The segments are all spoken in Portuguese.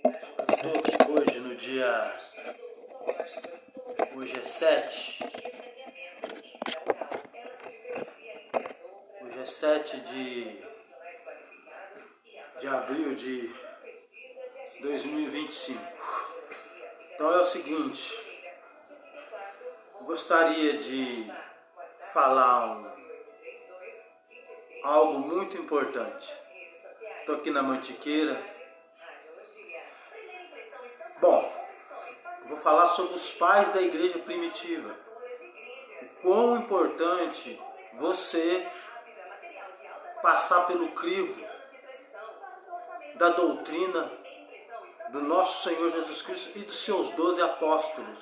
Estou aqui hoje no dia... Hoje é 7. Hoje é 7 de abril de 2025. Então é o seguinte, eu gostaria de falar algo muito importante. Estou aqui na Mantiqueira. Bom, vou falar sobre os pais da igreja primitiva. O quão importante você passar pelo crivo da doutrina do nosso Senhor Jesus Cristo e dos seus 12 apóstolos.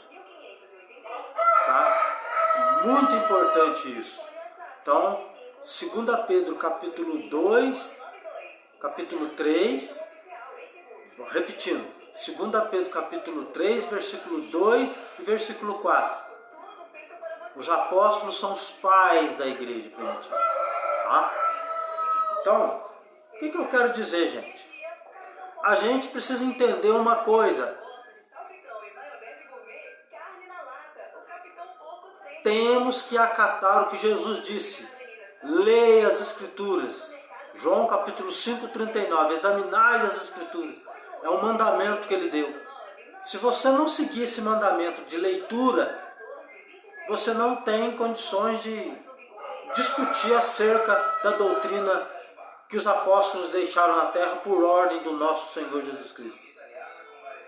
Tá? Muito importante isso. Então, 2 Pedro capítulo 2, capítulo 3, repetindo, 2 Pedro capítulo 3, versículo 2 e versículo 4. Os apóstolos são os pais da igreja primitiva. Tá? Então, o que eu quero dizer, gente? A gente precisa entender uma coisa. Temos que acatar o que Jesus disse. Leia as Escrituras. João capítulo 5, 39. Examinai as Escrituras. É um mandamento que ele deu. Se você não seguir esse mandamento de leitura, você não tem condições de discutir acerca da doutrina que os apóstolos deixaram na terra por ordem do nosso Senhor Jesus Cristo.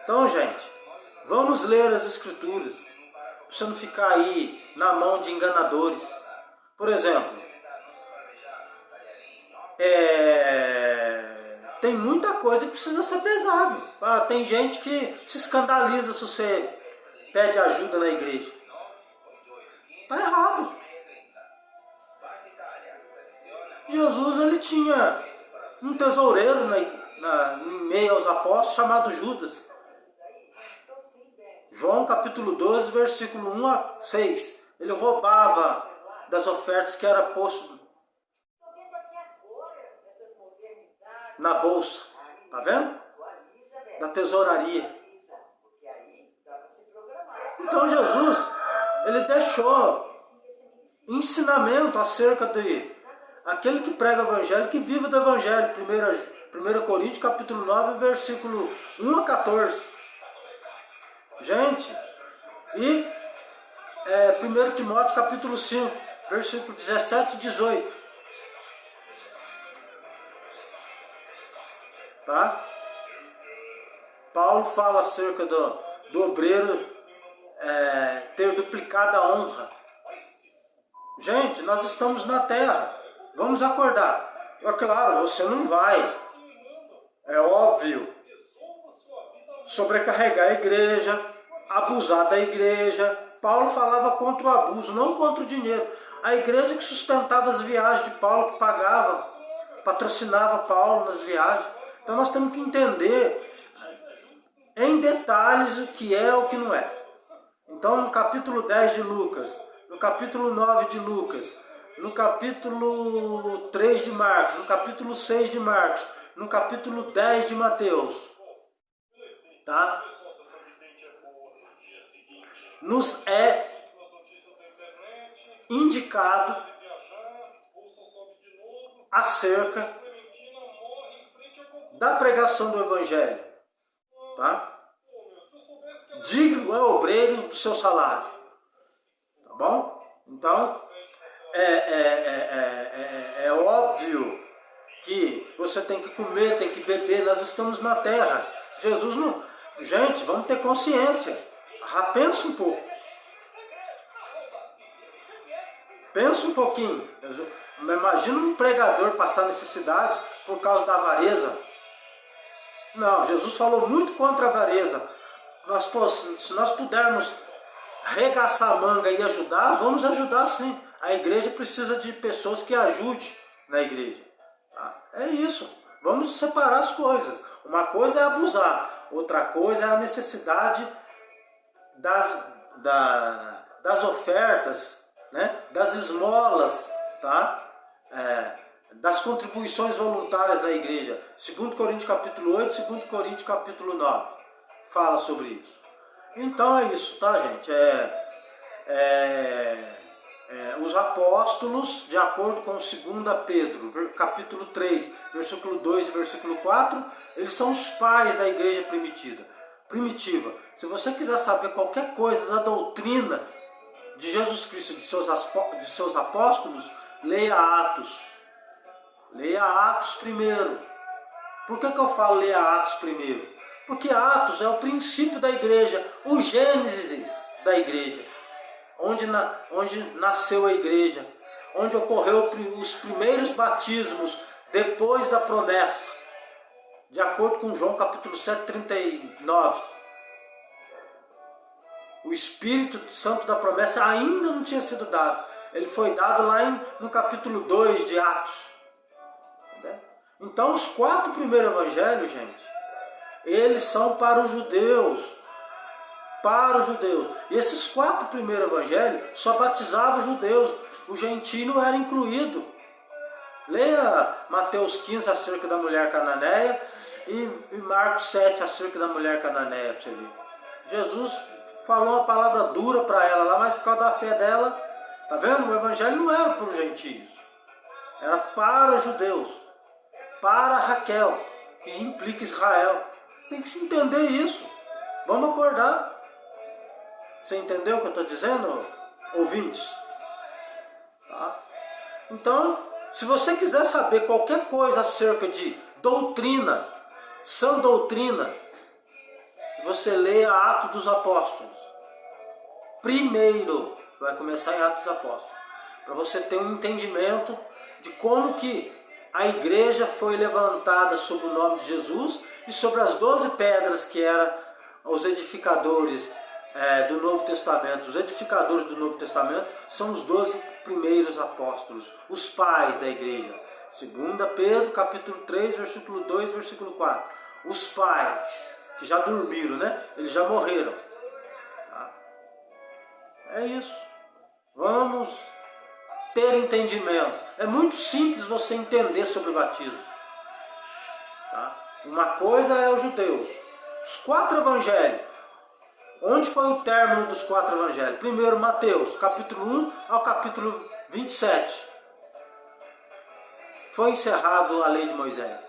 Então, gente, vamos ler as Escrituras, para você não ficar aí na mão de enganadores. Por exemplo, tem muita coisa que precisa ser pesado. Tem gente que se escandaliza se você pede ajuda na igreja. Está errado. Jesus, ele tinha um tesoureiro em meio aos apóstolos chamado Judas. João capítulo 12, versículo 1 a 6. Ele roubava das ofertas que era posto na bolsa. Tá vendo? Da tesouraria. Então Jesus, ele deixou ensinamento acerca de aquele que prega o evangelho, que vive do evangelho. 1 Coríntios capítulo 9, versículo 1 a 14. Gente, e 1 Timóteo capítulo 5, versículo 17 e 18. Tá? Paulo fala acerca do obreiro ter duplicado a honra. Gente, nós estamos na terra. Vamos acordar. Claro, você não vai, é óbvio, sobrecarregar a igreja, abusar da igreja. Paulo falava contra o abuso, não contra o dinheiro. A igreja que sustentava as viagens de Paulo, que pagava, patrocinava Paulo nas viagens. Então nós temos que entender em detalhes o que é e o que não é. Então no capítulo 10 de Lucas, no capítulo 9 de Lucas, no capítulo 3 de Marcos, no capítulo 6 de Marcos, no capítulo 10 de Mateus, tá? Nos é indicado acerca da pregação do evangelho, tá? Digno é o obreiro do seu salário, tá bom? Então é óbvio que você tem que comer, tem que beber. Nós estamos na terra. Jesus não... Gente, vamos ter consciência. Pensa um pouco. Pensa um pouquinho. Imagina um pregador passar necessidade por causa da avareza. Não, Jesus falou muito contra a avareza. Se nós pudermos arregaçar a manga e ajudar, vamos ajudar sim. A igreja precisa de pessoas que ajudem na igreja. Tá? É isso. Vamos separar as coisas. Uma coisa é abusar, outra coisa é a necessidade das ofertas, né? Das esmolas, tá? das contribuições voluntárias da igreja. 2 Coríntios capítulo 8, 2 Coríntios capítulo 9. Fala sobre isso. Então é isso, tá, gente? Os apóstolos, de acordo com 2 Pedro, capítulo 3, versículo 2 e versículo 4, eles são os pais da igreja primitiva. Se você quiser saber qualquer coisa da doutrina de Jesus Cristo, de seus apóstolos, leia Atos. Leia Atos primeiro. Por que eu falo leia Atos primeiro? Porque Atos é o princípio da igreja, o Gênesis da igreja. Onde nasceu a igreja, onde ocorreu os primeiros batismos depois da promessa, de acordo com João capítulo 7, 39. O Espírito Santo da promessa ainda não tinha sido dado, ele foi dado lá no capítulo 2 de Atos. Então os 4 primeiros evangelhos, gente, eles são para os judeus. E esses 4 primeiros evangelhos só batizavam os judeus, o gentio não era incluído. Leia Mateus 15 acerca da mulher cananeia e Marcos 7 acerca da mulher cananeia, para você ver. Jesus falou uma palavra dura para ela lá, mas por causa da fé dela, tá vendo? O evangelho não era para os gentios, era para os judeus, para Raquel, que implica Israel. Tem que se entender isso. Vamos acordar. Você entendeu o que eu estou dizendo, ouvintes? Tá? Então, se você quiser saber qualquer coisa acerca de doutrina, sã doutrina, você leia Atos dos Apóstolos. Primeiro, você vai começar em Atos dos Apóstolos, para você ter um entendimento de como que a igreja foi levantada sob o nome de Jesus e sobre as 12 pedras que eram os edificadores do Novo Testamento. Os edificadores do Novo Testamento são os 12 primeiros apóstolos, os pais da igreja. 2 Pedro, capítulo 3, versículo 2, versículo 4. Os pais, que já dormiram, né? Eles já morreram. Tá? É isso. Vamos ter entendimento. É muito simples você entender sobre o batismo. Tá? Uma coisa é os judeus. Os 4 evangelhos. Onde foi o término dos 4 evangelhos? Primeiro, Mateus, capítulo 1 ao capítulo 27. Foi encerrado a lei de Moisés.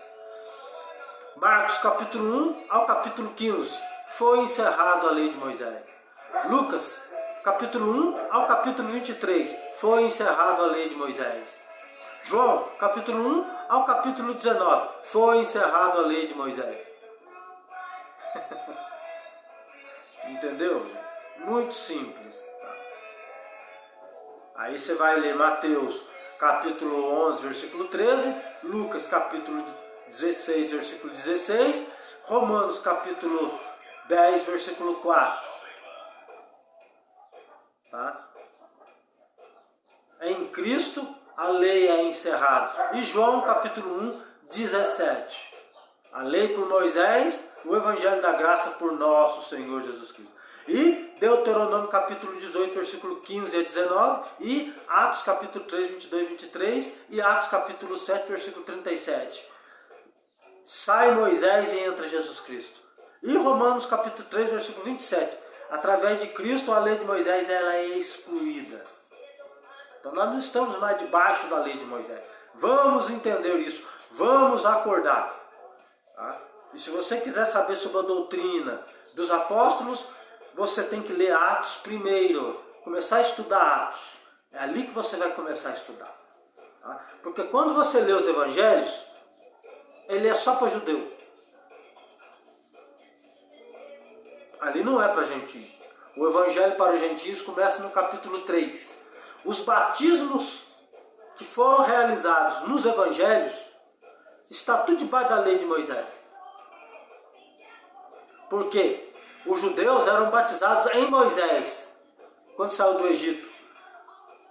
Marcos, capítulo 1 ao capítulo 15. Foi encerrado a lei de Moisés. Lucas, capítulo 1 ao capítulo 23. Foi encerrado a lei de Moisés. João, capítulo 1 ao capítulo 19. Foi encerrado a lei de Moisés. Entendeu? Muito simples. Tá? Aí você vai ler Mateus capítulo 11, versículo 13, Lucas capítulo 16, versículo 16, Romanos capítulo 10, versículo 4. Tá? Em Cristo a lei é encerrada. E João capítulo 1, 17. A lei por Moisés, o Evangelho da Graça por nosso Senhor Jesus Cristo. E Deuteronômio capítulo 18, versículo 15 a 19. E Atos capítulo 3, 22 e 23. E Atos capítulo 7, versículo 37. Sai Moisés e entra Jesus Cristo. E Romanos capítulo 3, versículo 27. Através de Cristo a lei de Moisés ela é excluída. Então nós não estamos mais debaixo da lei de Moisés. Vamos entender isso. Vamos acordar. Tá? E se você quiser saber sobre a doutrina dos apóstolos, você tem que ler Atos primeiro. Começar a estudar Atos. É ali que você vai começar a estudar. Tá? Porque quando você lê os evangelhos, ele é só para judeu. Ali não é para gentio. O evangelho para os gentios começa no capítulo 3. Os batismos que foram realizados nos evangelhos está tudo debaixo da lei de Moisés. Por quê? Os judeus eram batizados em Moisés, quando saiu do Egito.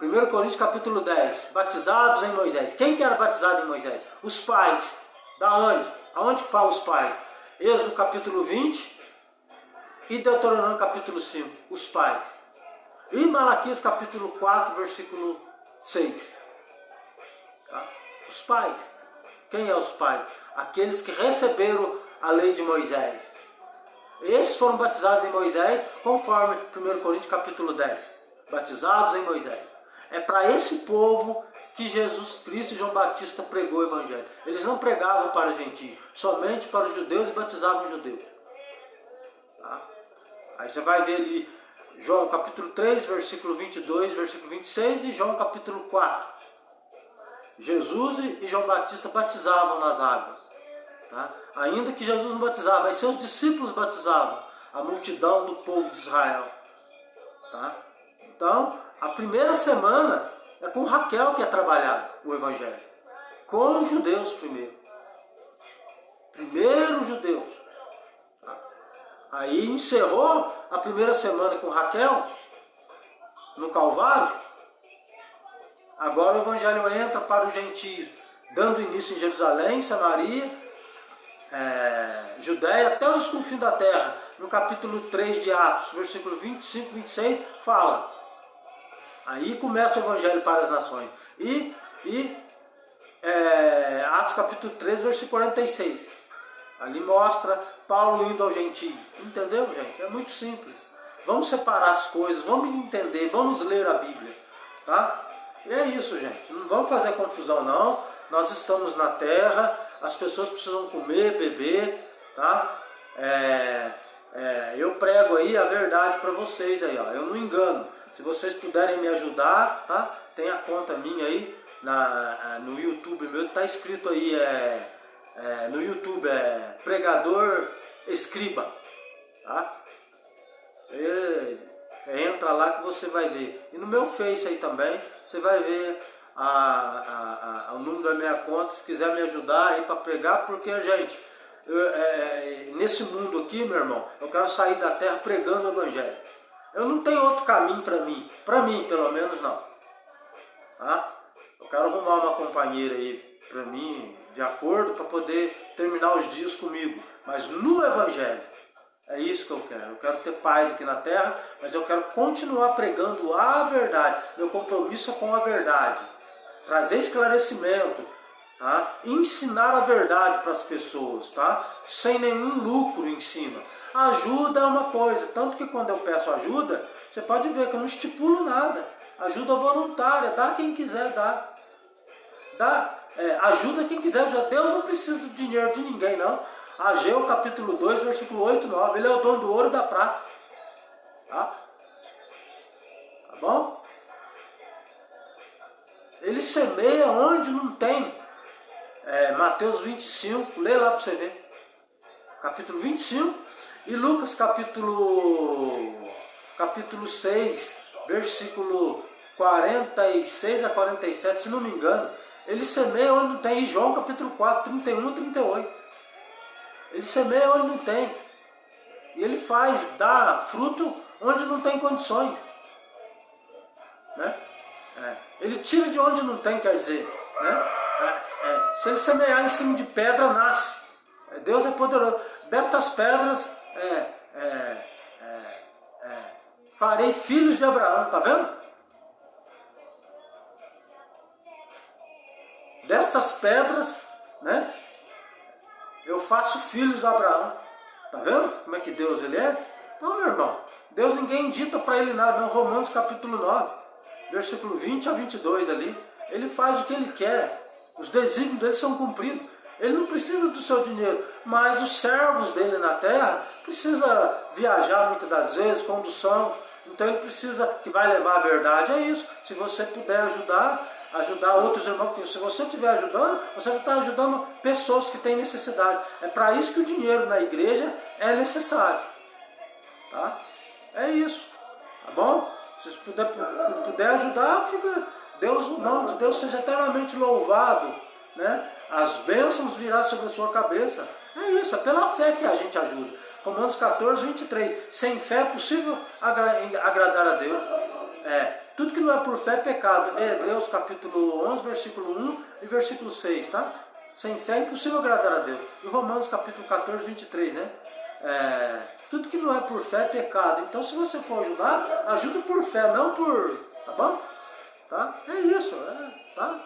1 Coríntios capítulo 10, batizados em Moisés. Quem que era batizado em Moisés? Os pais. Da onde? Aonde que fala os pais? Êxodo capítulo 20 e Deuteronômio capítulo 5, os pais. E Malaquias capítulo 4, versículo 6. Tá? Os pais. Quem é os pais? Aqueles que receberam a lei de Moisés. Esses foram batizados em Moisés, conforme 1 Coríntios capítulo 10. Batizados em Moisés. É para esse povo que Jesus Cristo e João Batista pregou o Evangelho. Eles não pregavam para os gentios, somente para os judeus e batizavam os judeus. Tá? Aí você vai ver ali João capítulo 3, versículo 22, versículo 26 e João capítulo 4. Jesus e João Batista batizavam nas águas. Tá? Ainda que Jesus não batizava, mas seus discípulos batizavam a multidão do povo de Israel. Tá? Então, a primeira semana é com Raquel que é trabalhado o Evangelho. Com os judeus primeiro. Primeiro os judeus. Tá? Aí encerrou a primeira semana com Raquel, no Calvário. Agora o Evangelho entra para os gentios, dando início em Jerusalém, Samaria, Judéia, até os confins da terra. No capítulo 3 de Atos, versículo 25 e 26, fala. Aí começa o Evangelho para as nações. Atos capítulo 3, versículo 46. Ali mostra Paulo indo ao gentio. Entendeu, gente? É muito simples. Vamos separar as coisas, vamos entender, vamos ler a Bíblia. Tá? E é isso, gente. Não vamos fazer confusão, não. Nós estamos na terra, as pessoas precisam comer, beber. Tá? Eu prego aí a verdade para vocês. Aí, ó. Eu não engano. Se vocês puderem me ajudar, tá? Tem a conta minha aí no YouTube meu, está escrito aí, no YouTube, Pregador Escriba. Tá? Entra lá que você vai ver. E no meu Face aí também, você vai ver o número da minha conta, se quiser me ajudar aí para pregar, porque, gente, nesse mundo aqui, meu irmão, eu quero sair da terra pregando o Evangelho. Eu não tenho outro caminho para mim pelo menos não. Tá? Eu quero arrumar uma companheira aí para mim, de acordo, para poder terminar os dias comigo. Mas no Evangelho, é isso que eu quero. Eu quero ter paz aqui na terra, mas eu quero continuar pregando a verdade. Meu compromisso é com a verdade. Trazer esclarecimento, tá? Ensinar a verdade para as pessoas, tá? Sem nenhum lucro em cima. Ajuda é uma coisa, tanto que quando eu peço ajuda, você pode ver que eu não estipulo nada. Ajuda voluntária, dá quem quiser dar. Ajuda quem quiser ajudar. Deus não precisa do dinheiro de ninguém, não. Ageu capítulo 2, versículo 8 e 9. Ele é o dono do ouro e da prata. Tá bom? Ele semeia onde não tem. Mateus 25, lê lá para você ver. Capítulo 25. E Lucas capítulo 6, versículo 46 a 47, se não me engano. Ele semeia onde não tem. E João capítulo 4, 31 e 38. Ele semeia onde não tem. E ele dá fruto onde não tem condições. Né? Ele tira de onde não tem, quer dizer. Né? Se ele semear em cima de pedra, nasce. Deus é poderoso. Destas pedras farei filhos de Abraão, tá vendo? Destas pedras, né? Eu faço filhos de Abraão. Tá vendo como é que Deus ele é? Então, meu irmão, Deus ninguém dita para ele nada. Não, Romanos capítulo 9, versículo 20 a 22 ali. Ele faz o que ele quer. Os desígnios dele são cumpridos. Ele não precisa do seu dinheiro, mas os servos dele na terra precisa viajar muitas das vezes, condução. Então ele precisa que vai levar a verdade. É isso. Se você puder ajudar outros irmãos, porque se você estiver ajudando, você vai estar ajudando pessoas que têm necessidade. É para isso que o dinheiro na igreja é necessário. Tá? É isso. Tá bom? Se você puder ajudar, o nome de Deus seja eternamente louvado. Né? As bênçãos virão sobre a sua cabeça. É isso, é pela fé que a gente ajuda. Romanos 14, 23. Sem fé é possível agradar a Deus. Tudo que não é por fé é pecado. Hebreus capítulo 11, versículo 1 e versículo 6. Tá? Sem fé é impossível agradar a Deus. E Romanos capítulo 14, 23. Né? Tudo que não é por fé é pecado. Então se você for ajudar, ajuda por fé, não por... Tá bom? Tá? É isso. Tá?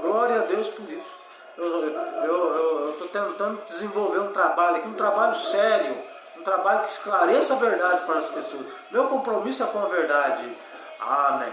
Glória a Deus por isso. Eu estou tentando desenvolver um trabalho aqui, um trabalho sério, um trabalho que esclareça a verdade para as pessoas. Meu compromisso é com a verdade. Amém.